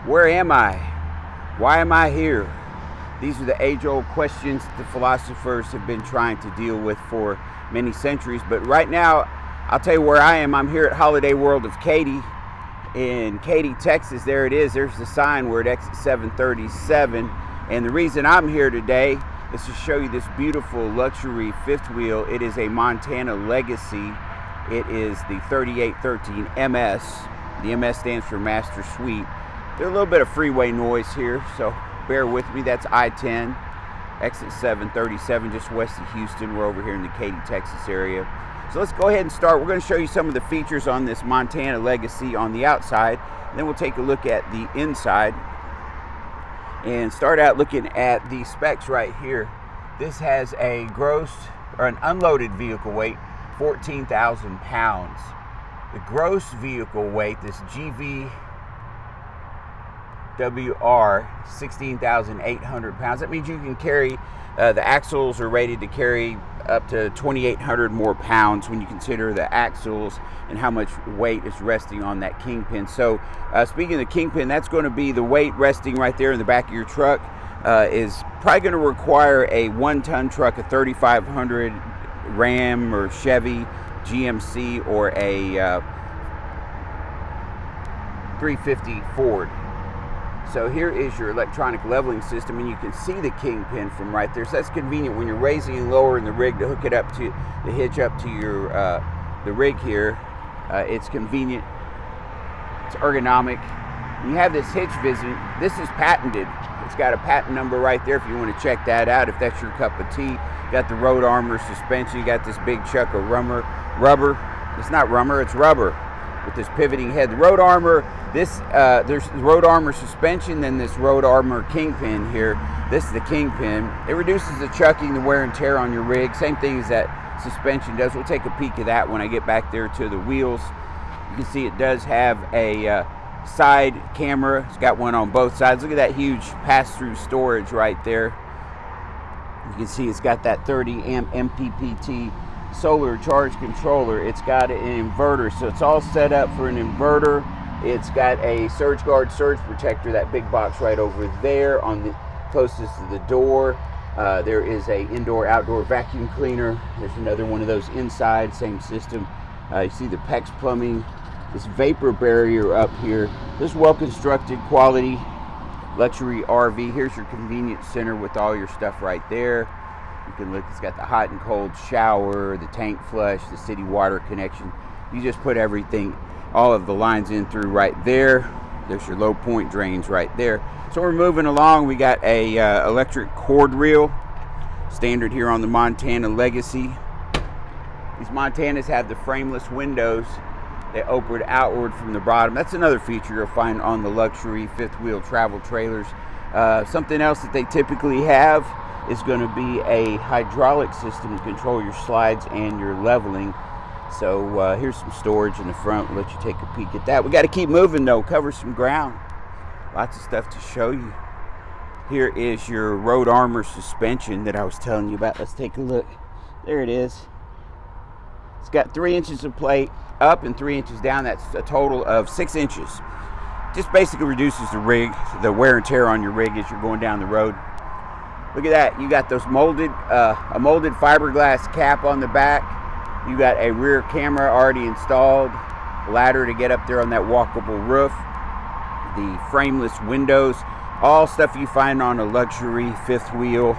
Where am I? Why am I here? These are the age-old questions the philosophers have been trying to deal with for many centuries. But right now, I'll tell you where I am. I'm here at Holiday World of Katy in Katy, Texas. There it is. There's the sign. We're at exit 737. And the reason I'm here today is to show you this beautiful luxury fifth wheel. It is a Montana Legacy. It is the 3813 MS. The MS stands for Master Suite. There's a little bit of freeway noise here, so bear with me. That's I-10, exit 737, just west of Houston. We're over here in the Katy, Texas area. So let's go ahead and start. We're going to show you some of the features on this Montana Legacy on the outside. Then we'll take a look at the inside and start out looking at the specs right here. This has a gross or an unloaded vehicle weight, 14,000 pounds. The gross vehicle weight, this GVWR, 16,800 pounds. That means you can carry, the axles are rated to carry up to 2,800 more pounds when you consider the axles and how much weight is resting on that kingpin. So speaking of the kingpin, that's going to be the weight resting right there in the back of your truck. Is probably going to require a 1-ton truck, a 3,500 Ram or Chevy GMC, or a 350 Ford. So here is your electronic leveling system, and you can see the kingpin from right there. So that's convenient when you're raising and lowering the rig to hook it up to the hitch up to your the rig here. It's convenient. It's ergonomic. You have this hitch vision. This is patented. It's got a patent number right there if you want to check that out, if that's your cup of tea. You got the road armor suspension. You got this big chuck of rubber. It's not rubber, it's rubber with this pivoting head. The road armor, there's road armor suspension, then this road armor kingpin here. This is the kingpin. It reduces the chucking, the wear and tear on your rig. Same thing as that suspension does. We'll take a peek of that when I get back there to the wheels. You can see it does have a side camera. It's got one on both sides. Look at that huge pass-through storage right there. You can see it's got that 30 amp MPPT solar charge controller. It's got an inverter, so it's all set up for an inverter. It's got a surge guard surge protector, that big box right over there on the closest to the door. There is a indoor outdoor vacuum cleaner. There's another one of those inside, same system. You see the PEX plumbing, this vapor barrier up here. This well-constructed quality luxury RV. Here's your convenience center with all your stuff right there. You can look, it's got the hot and cold shower, the tank flush, the city water connection. You just put everything, all of the lines in through right there. There's your low point drains right there. So we're moving along. We got a electric cord reel, standard here on the Montana Legacy. These Montanas have the frameless windows. They open outward from the bottom. That's another feature you'll find on the luxury fifth wheel travel trailers. Something else that they typically have is going to be a hydraulic system to control your slides and your leveling. So here's some storage in the front. We'll let you take a peek at that. We got to keep moving though, cover some ground. Lots of stuff to show you. Here is your road armor suspension that I was telling you about. Let's take a look. There it is. It's got 3 inches of plate up and 3 inches down. That's a total of 6 inches. Just basically reduces the wear and tear on your rig as you're going down the road. Look at that. You got those molded, a molded fiberglass cap on the back. You got a rear camera already installed. Ladder to get up there on that walkable roof. The frameless windows. All stuff you find on a luxury fifth wheel.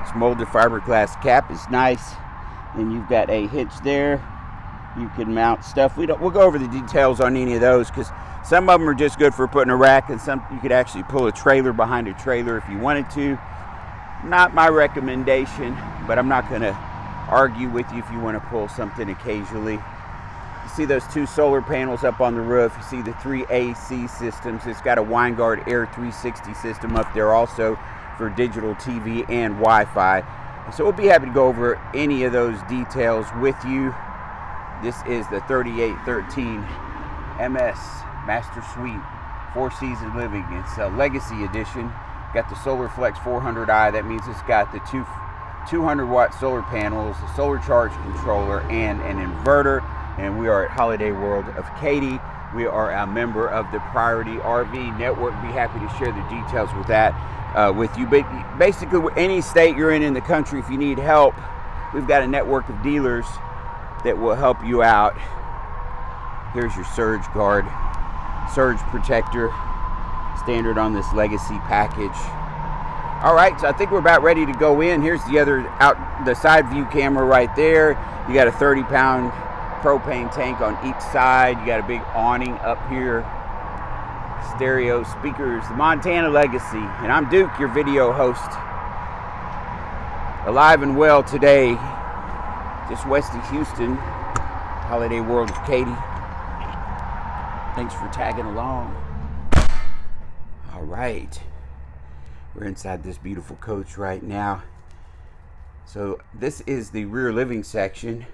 This molded fiberglass cap is nice. And you've got a hitch there. You can mount stuff. We'll go over the details on any of those, because some of them are just good for putting a rack, and some you could actually pull a trailer behind a trailer if you wanted to. Not my recommendation, but I'm not going to argue with you if you want to pull something occasionally. You see those 2 solar panels up on the roof. You see the 3 AC systems. It's got a Winegard Air 360 system up there also for digital TV and Wi-Fi. So we'll be happy to go over any of those details with you. This is the 3813 MS Master Suite 4-season living. It's a Legacy edition. Got the Solar Flex 400i. That means it's got the 200 watt solar panels, a solar charge controller, and an inverter. And we are at Holiday World of Katy. We are a member of the Priority RV Network. Be happy to share the details with that with you. But basically, any state you're in the country, if you need help, we've got a network of dealers that will help you out. Here's your surge guard, surge protector, standard on this Legacy package. All right, so I think we're about ready to go in. Here's the side view camera right there. You got a 30-pound propane tank on each side. You got a big awning up here. Stereo speakers, the Montana Legacy. And I'm Duke, your video host. Alive and well today, just west of Houston, Holiday World of Katy. Thanks for tagging along. All right. We're inside this beautiful coach right now. So this is the rear living section.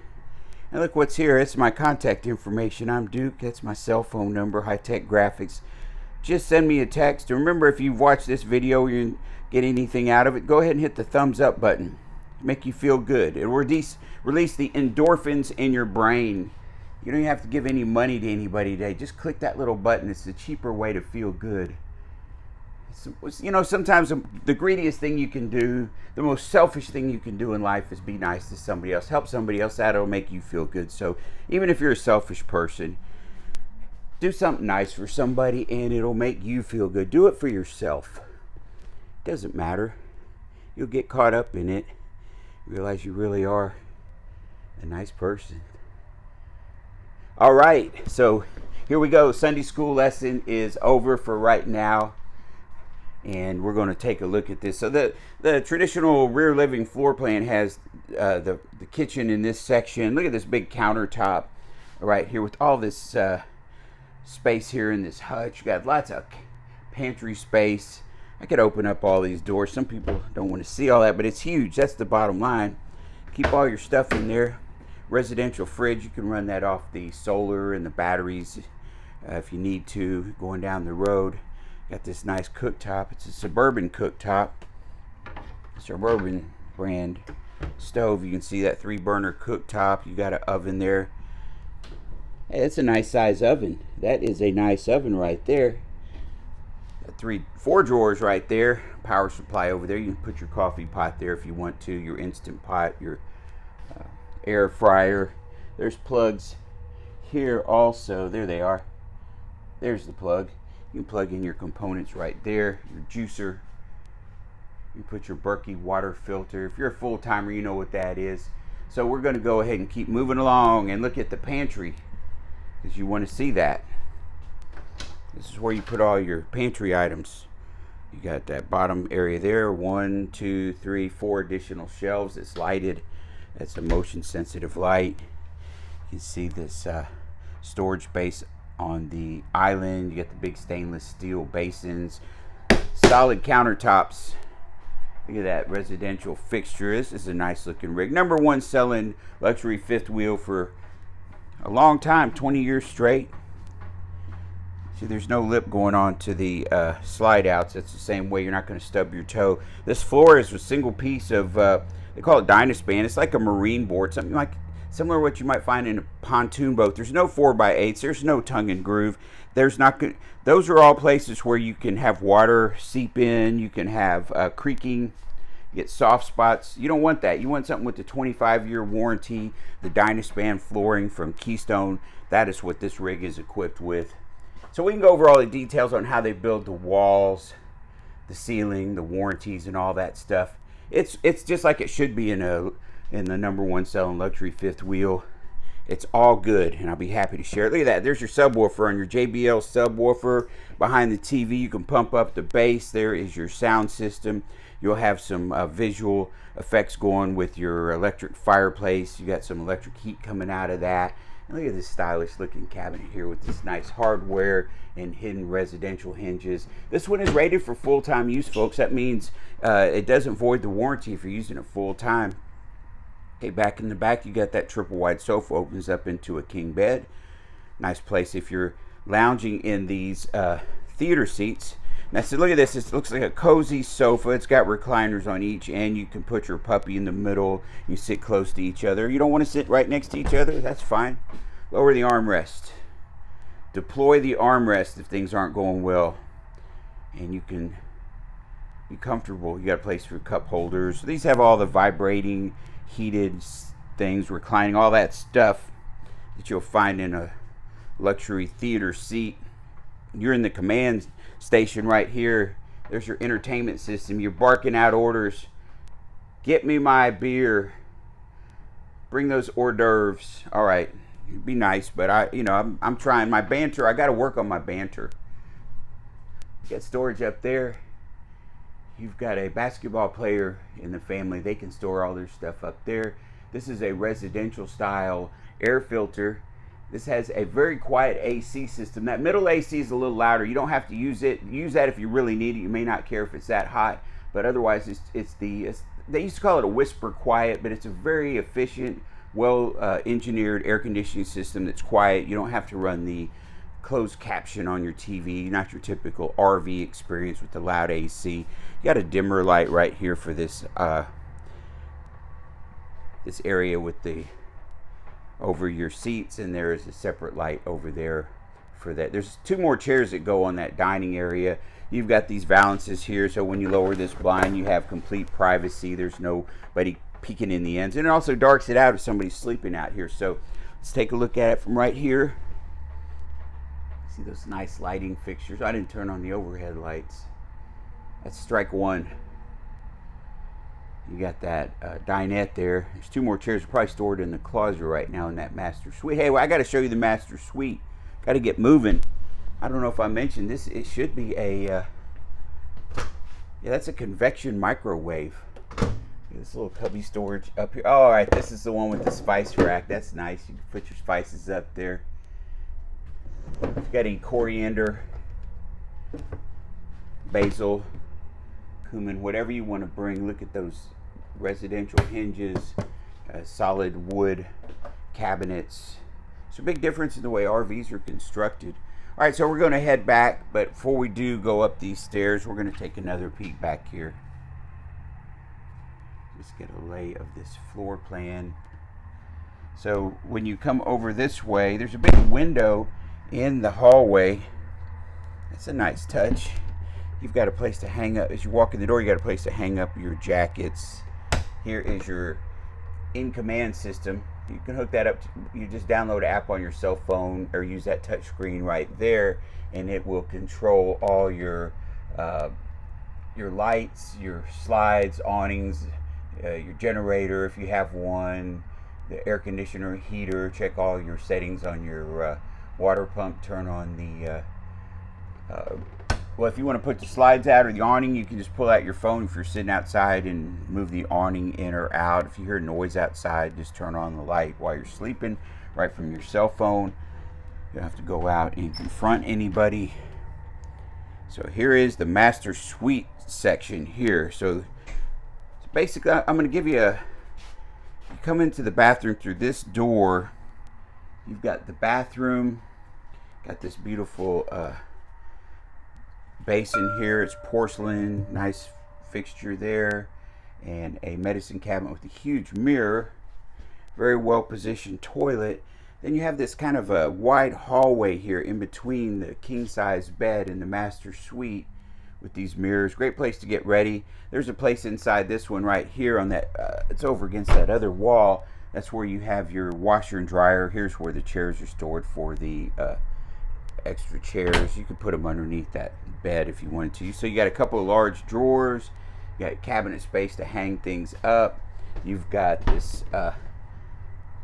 And look what's here. It's my contact information. I'm Duke. That's my cell phone number. High-tech graphics. Just send me a text. And remember, if you've watched this video, you didn't get anything out of it, go ahead and hit the thumbs up button. Make you feel good. It'll release the endorphins in your brain. You don't have to give any money to anybody today. Just click that little button. It's the cheaper way to feel good. You know, sometimes the greediest thing you can do, the most selfish thing you can do in life is be nice to somebody else. Help somebody else out. It'll make you feel good. So even if you're a selfish person, do something nice for somebody and it'll make you feel good. Do it for yourself. It doesn't matter. You'll get caught up in it. Realize you really are a nice person. All right, so here we go. Sunday school lesson is over for right now. And we're going to take a look at this. So the traditional rear living floor plan has the kitchen in this section. Look at this big countertop right here with all this space here in this hutch. You got lots of pantry space. I could open up all these doors. Some people don't want to see all that, but it's huge. That's the bottom line. Keep all your stuff in there. Residential fridge, you can run that off the solar and the batteries if you need to going down the road. Got this nice cooktop. It's a Suburban cooktop. Suburban brand stove. You can see that 3-burner cooktop. You got an oven there. Hey, that's a nice size oven. That is a nice oven right there. Got 4 drawers right there. Power supply over there. You can put your coffee pot there if you want to. Your Instant Pot, your air fryer. There's plugs here also. There they are. There's the plug. You can plug in your components right there. Your juicer. You put your Berkey water filter. If you're a full-timer, you know what that is. So we're going to go ahead and keep moving along and look at the pantry because you want to see that. This is where you put all your pantry items. You got that bottom area there. 1, 2, 3, 4 additional shelves. It's lighted. That's a motion-sensitive light. You can see this storage space on the island. You got the big stainless steel basins, solid countertops. Look at that residential fixture. This is a nice looking rig. #1 selling luxury fifth wheel for a long time, 20 years straight. See, there's no lip going on to the slide outs. That's the same way. You're not going to stub your toe. This floor is a single piece of, they call it Dynaspan. It's like a marine board, something like similar to what you might find in a pontoon boat. There's no 4x8s. There's no tongue and groove. Those are all places where you can have water seep in. You can have creaking. You get soft spots. You don't want that. You want something with the 25-year warranty. The Dynaspan flooring from Keystone. That is what this rig is equipped with. So we can go over all the details on how they build the walls, the ceiling, the warranties, and all that stuff. It's just like it should be in the #1 selling luxury fifth wheel. It's all good, and I'll be happy to share it. Look at that. There's your subwoofer on your JBL subwoofer. Behind the TV, you can pump up the bass. There is your sound system. You'll have some visual effects going with your electric fireplace. You got some electric heat coming out of that. And look at this stylish looking cabinet here with this nice hardware and hidden residential hinges. This one is rated for full-time use, folks. That means it doesn't void the warranty if you're using it full-time. Okay, back in the back, you got that triple wide sofa, opens up into a king bed. Nice place if you're lounging in these theater seats. Now, so look at this. It looks like a cozy sofa. It's got recliners on each end. You can put your puppy in the middle. You sit close to each other. You don't want to sit right next to each other? That's fine. Lower the armrest. deploy the armrest if things aren't going well, and you can be comfortable. You got a place for cup holders. These have all the vibrating, heated things, reclining, all that stuff that you'll find in a luxury theater seat. You're in the command station right here. There's your entertainment system. You're barking out orders. Get me my beer. Bring those hors d'oeuvres. All right, be nice, but I'm trying my banter. I got to work on my banter. You got storage up there. You've got a basketball player in the family. They can store all their stuff up there. This is a residential style air filter. This has a very quiet AC system. That middle AC is a little louder. You don't have to use it. Use that if you really need it. You may not care if it's that hot, but otherwise they used to call it a whisper quiet, but it's a very efficient, well engineered air conditioning system that's quiet. You don't have to run the closed caption on your TV, not your typical RV experience with the loud AC. You got a dimmer light right here for this this area with the over your seats, and there is a separate light over there for that. There's 2 more chairs that go on that dining area. You've got these valances here, so when you lower this blind, you have complete privacy. There's nobody peeking in the ends, and it also darks it out if somebody's sleeping out here. So let's take a look at it from right here. See those nice lighting fixtures. I didn't turn on the overhead lights. That's strike 1. You got that dinette there. There's 2 more chairs probably stored in the closet right now in that master suite. Hey, well, I got to show you the master suite. Got to get moving. I don't know if I mentioned this. It should be a yeah, that's a convection microwave. This little cubby storage up here. Oh, all right, this is the one with the spice rack. That's nice. You can put your spices up there. You've got any coriander, basil, cumin, whatever you want to bring. Look at those residential hinges, solid wood cabinets. It's a big difference in the way RVs are constructed. All right, so we're going to head back, but before we do go up these stairs, we're going to take another peek back here. Just get a lay of this floor plan. So when you come over this way, there's a big window in the hallway. That's a nice touch. You've got a place to hang up. As you walk in the door, you got a place to hang up your jackets. Here is your in-command system. You can hook that up. You just download an app on your cell phone or use that touch screen right there, and it will control all your lights, your slides, awnings, your generator if you have one, the air conditioner, heater. Check all your settings on your water pump. Turn on the well, if you want to put the slides out or the awning, you can just pull out your phone if you're sitting outside and move the awning in or out. If you hear noise outside, just turn on the light while you're sleeping right from your cell phone. You don't have to go out and confront anybody. So here is the master suite section here. So basically, I'm going to give you you come into the bathroom through this door. You've got the bathroom, got this beautiful basin here. It's porcelain, nice fixture there, and a medicine cabinet with a huge mirror, very well positioned toilet. Then you have this kind of a wide hallway here in between the king size bed and the master suite with these mirrors. Great place to get ready. There's a place inside this one right here on that it's over against that other wall. That's where you have your washer and dryer. Here's where the chairs are stored for the extra chairs. You could put them underneath that bed if you wanted to. So you got a couple of large drawers. You got cabinet space to hang things up. You've got this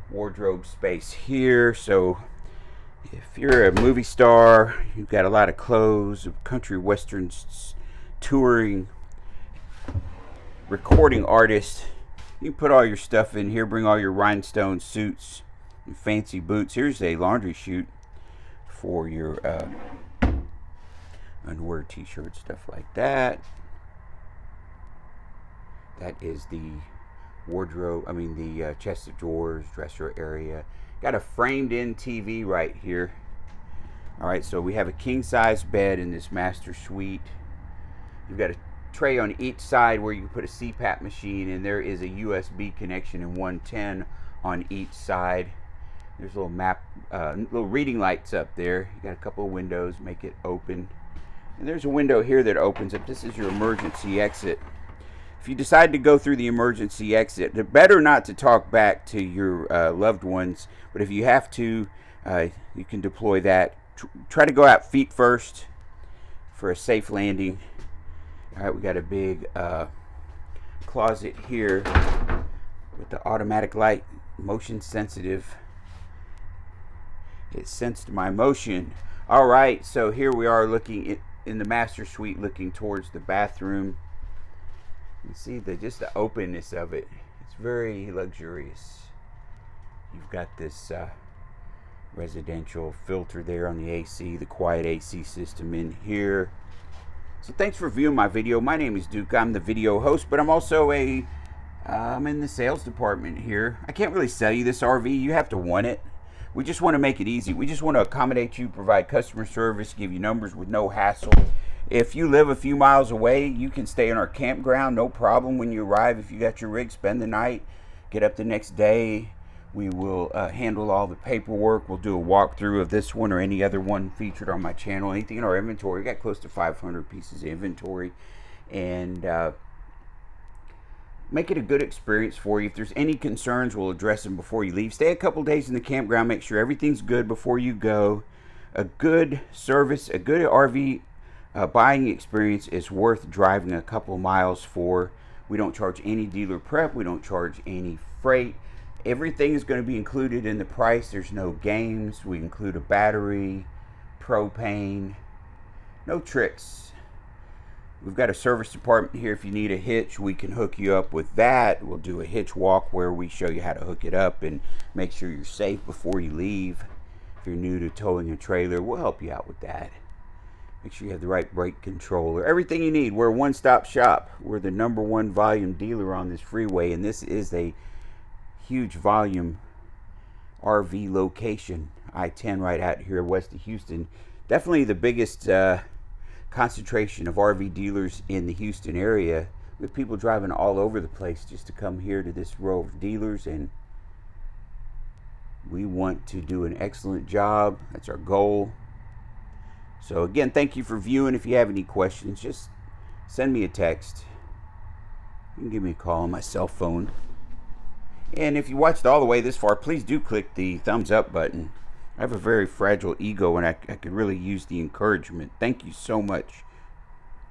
wardrobe space here. So if you're a movie star, you've got a lot of clothes, country western touring, recording artist, you can put all your stuff in here. Bring all your rhinestone suits and fancy boots. Here's a laundry chute for your underwear, t-shirts, stuff like that. That is the wardrobe, the chest of drawers, dresser area. Got a framed-in TV right here. All right, so we have a king-size bed in this master suite. You've got a tray on each side where you can put a CPAP machine, and there is a USB connection and 110 on each side. There's a little map, little reading lights up there. You got a couple of windows, make it open. And there's a window here that opens up. This is your emergency exit. If you decide to go through the emergency exit, it's better not to talk back to your loved ones, but if you have to, you can deploy that. Try to go out feet first for a safe landing. All right, we got a big closet here with the automatic light, motion sensitive. It sensed my motion. All right, so here we are looking in the master suite, looking towards the bathroom. You see just the openness of it. It's very luxurious. You've got this residential filter there on the AC, the quiet AC system in here. So thanks for viewing my video. My name is Duke. I'm the video host, but I'm also I'm in the sales department here. I can't really sell you this RV. You have to want it. We just want to make it easy. We just want to accommodate you, provide customer service, give you numbers with no hassle. If you live a few miles away, you can stay in our campground, no problem. When you arrive, if you got your rig, spend the night, get up the next day. We will handle all the paperwork. We'll do a walkthrough of this one or any other one featured on my channel. Anything in our inventory. We got close to 500 pieces of inventory. And make it a good experience for you. If there's any concerns, we'll address them before you leave. Stay a couple days in the campground. Make sure everything's good before you go. A good service, a good RV buying experience is worth driving a couple miles for. We don't charge any dealer prep. We don't charge any freight. Everything is going to be included in the price. There's no games. We include a battery, propane, no tricks. We've got a service department here. If you need a hitch, we can hook you up with that. We'll do a hitch walk where we show you how to hook it up and make sure you're safe before you leave. If you're new to towing a trailer, we'll help you out with that. Make sure you have the right brake controller. Everything you need. We're a one-stop shop. We're the #1 volume dealer on this freeway, and this is a huge volume RV location. I-10 right out here west of Houston. Definitely the biggest concentration of RV dealers in the Houston area, with people driving all over the place just to come here to this row of dealers, and we want to do an excellent job. That's our goal. So again, thank you for viewing. If you have any questions, just send me a text. You can give me a call on my cell phone. And if you watched all the way this far, please do click the thumbs up button. I have a very fragile ego, and I could really use the encouragement. Thank you so much.